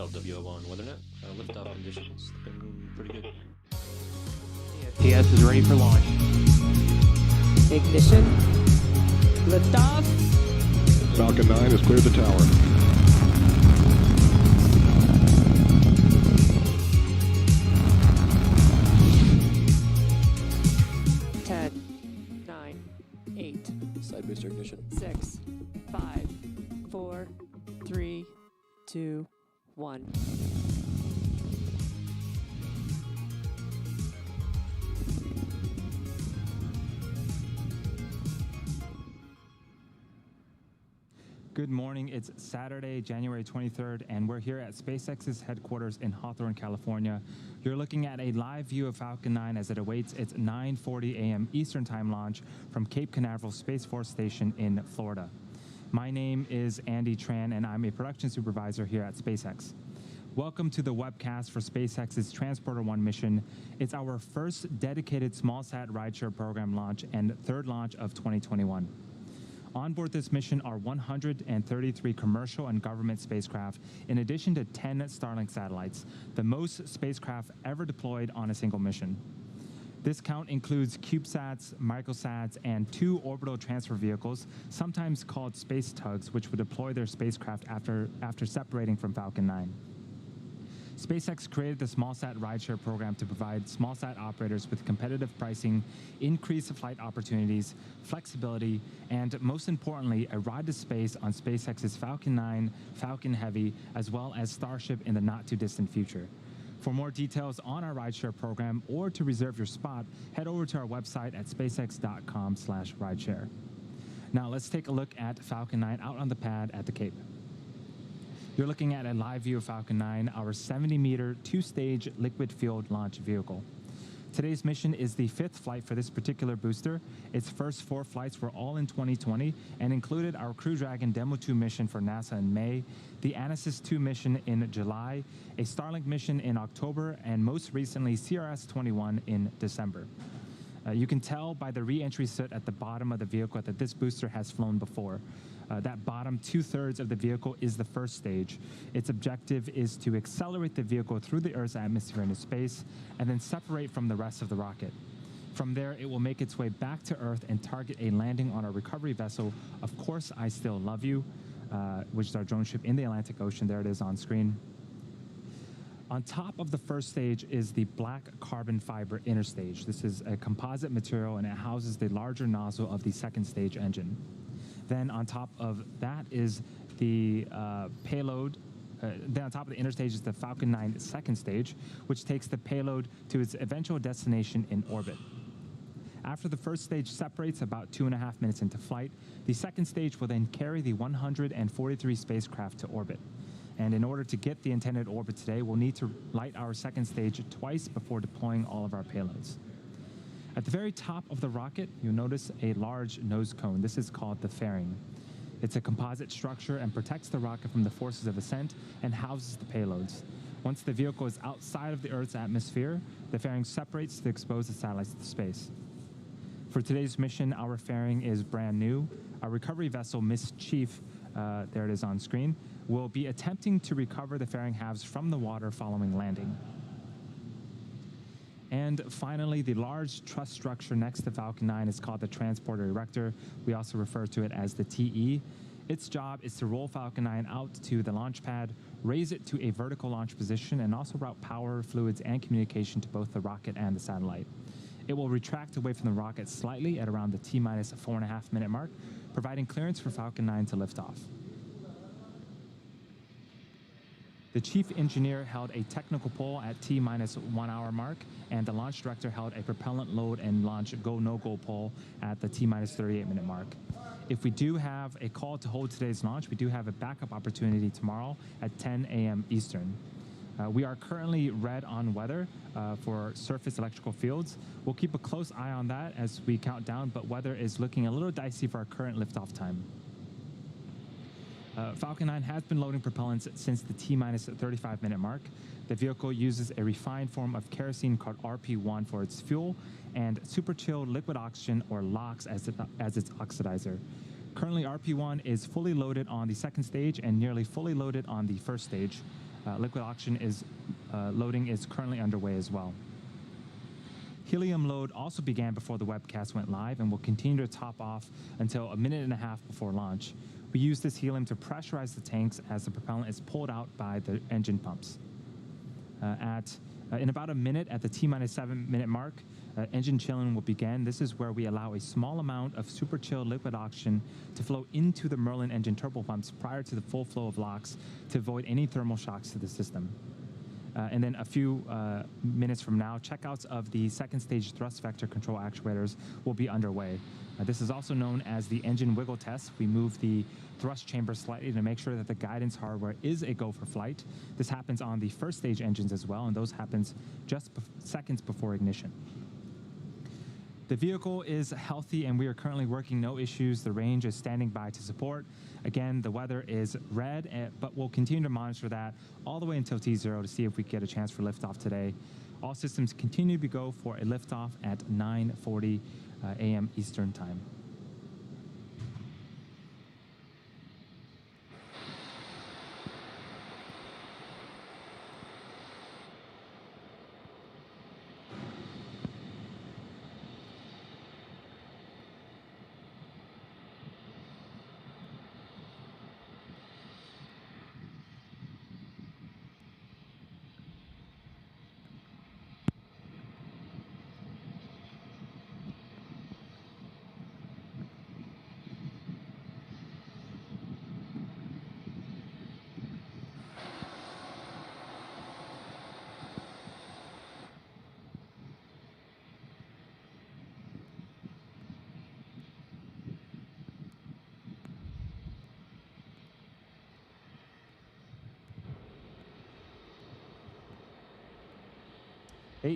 LWO1 WeatherNet. Liftoff conditions looking pretty good. TS is ready for launch. Ignition. Liftoff. Falcon 9 has cleared the tower. Side booster ignition. 6, 5, 4, 3, 2, 1. Good morning. It's Saturday, January 23rd, and we're here at SpaceX's headquarters in Hawthorne, California. You're looking at a live view of Falcon 9 as it awaits its 9:40 a.m. Eastern Time launch from Cape Canaveral Space Force Station in Florida. My name is Andy Tran, and I'm a production supervisor here at SpaceX. Welcome to the webcast for SpaceX's Transporter-1 mission. It's our first dedicated small-sat rideshare program launch and third launch of 2021. On board this mission are 133 commercial and government spacecraft, in addition to 10 Starlink satellites, the most spacecraft ever deployed on a single mission. This count includes CubeSats, microsats, and 2 orbital transfer vehicles, sometimes called space tugs, which would deploy their spacecraft after separating from Falcon 9. SpaceX created the SmallSat rideshare program to provide SmallSat operators with competitive pricing, increased flight opportunities, flexibility, and most importantly, a ride to space on SpaceX's Falcon 9, Falcon Heavy, as well as Starship in the not-too-distant future. For more details on our rideshare program or to reserve your spot, head over to our website at spacex.com/rideshare. Now let's take a look at Falcon 9 out on the pad at the Cape. You're looking at a live view of Falcon 9, our 70-meter, 2-stage liquid-fueled launch vehicle. Today's mission is the 5th flight for this particular booster. Its first 4 flights were all in 2020 and included our Crew Dragon Demo 2 mission for NASA in May, the Anasis 2 mission in July, a Starlink mission in October, and most recently CRS-21 in December. You can tell by the re-entry soot at the bottom of the vehicle that this booster has flown before. That bottom 2/3 of the vehicle is the first stage. Its objective is to accelerate the vehicle through the Earth's atmosphere into space and then separate from the rest of the rocket. From there, it will make its way back to Earth and target a landing on our recovery vessel, Of Course I Still Love You, which is our drone ship in the Atlantic Ocean. There it is on screen. On top of the first stage is the black carbon fiber inner stage. This is a composite material, and it houses the larger nozzle of the second stage engine. Then on top of that is the payload. Then on top of the inner stage is the Falcon 9 second stage, which takes the payload to its eventual destination in orbit. After the first stage separates about 2.5 minutes into flight, the second stage will then carry the 143 spacecraft to orbit. And in order to get the intended orbit today, we'll need to light our second stage twice before deploying all of our payloads. At the very top of the rocket, you'll notice a large nose cone. This is called the fairing. It's a composite structure and protects the rocket from the forces of ascent and houses the payloads. Once the vehicle is outside of the Earth's atmosphere, the fairing separates to expose the satellites to space. For today's mission, our fairing is brand new. Our recovery vessel, Miss Chief, there it is on screen, will be attempting to recover the fairing halves from the water following landing. And finally, the large truss structure next to Falcon 9 is called the Transporter Erector. We also refer to it as the TE. Its job is to roll Falcon 9 out to the launch pad, raise it to a vertical launch position, and also route power, fluids, and communication to both the rocket and the satellite. It will retract away from the rocket slightly at around the T-minus 4.5 minute mark, providing clearance for Falcon 9 to lift off. The chief engineer held a technical poll at T-minus 1 hour mark, and the launch director held a propellant load and launch go-no-go poll at the T-minus 38 minute mark. If we do have a call to hold today's launch, we do have a backup opportunity tomorrow at 10 a.m. Eastern. We are currently red on weather for surface electrical fields. We'll keep a close eye on that as we count down, but weather is looking a little dicey for our current liftoff time. Falcon 9 has been loading propellants since the T-minus 35 minute mark. The vehicle uses a refined form of kerosene called RP1 for its fuel and super chilled liquid oxygen, or LOX, as its oxidizer. Currently, RP1 is fully loaded on the second stage and nearly fully loaded on the first stage. Liquid oxygen is loading is currently underway as well. Helium load also began before the webcast went live and will continue to top off until a minute and a half before launch. We use this helium to pressurize the tanks as the propellant is pulled out by the engine pumps. In about a minute, at the T-minus 7-minute mark, engine chilling will begin. This is where we allow a small amount of super chilled liquid oxygen to flow into the Merlin engine turbopumps prior to the full flow of LOX to avoid any thermal shocks to the system. And then a few minutes from now, checkouts of the second stage thrust vector control actuators will be underway. This is also known as the engine wiggle test. We move the thrust chamber slightly to make sure that the guidance hardware is a go for flight. This happens on the first stage engines as well, and those happens just seconds before ignition. The vehicle is healthy and we are currently working no issues. The range is standing by to support. Again, the weather is red, but we'll continue to monitor that all the way until T0 to see if we get a chance for liftoff today. All systems continue to go for a liftoff at 9:40 a.m. Eastern Time.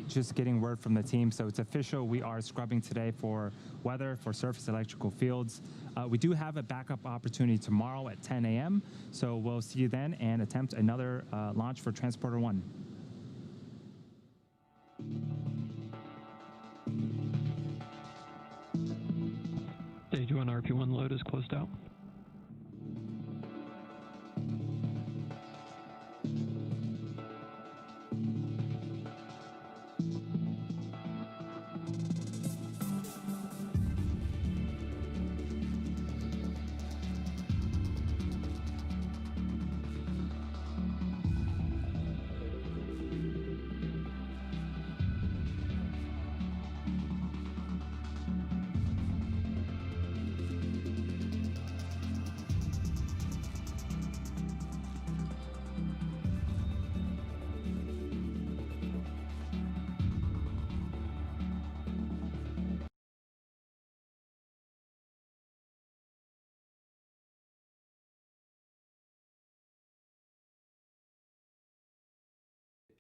Just getting word from the team, so it's official. We are scrubbing today for weather, for surface electrical fields. We do have a backup opportunity tomorrow at 10 a.m., so we'll see you then and attempt another launch for Transporter-1. Stage 1 RP1 load is closed out.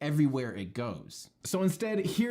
Everywhere it goes. So instead, here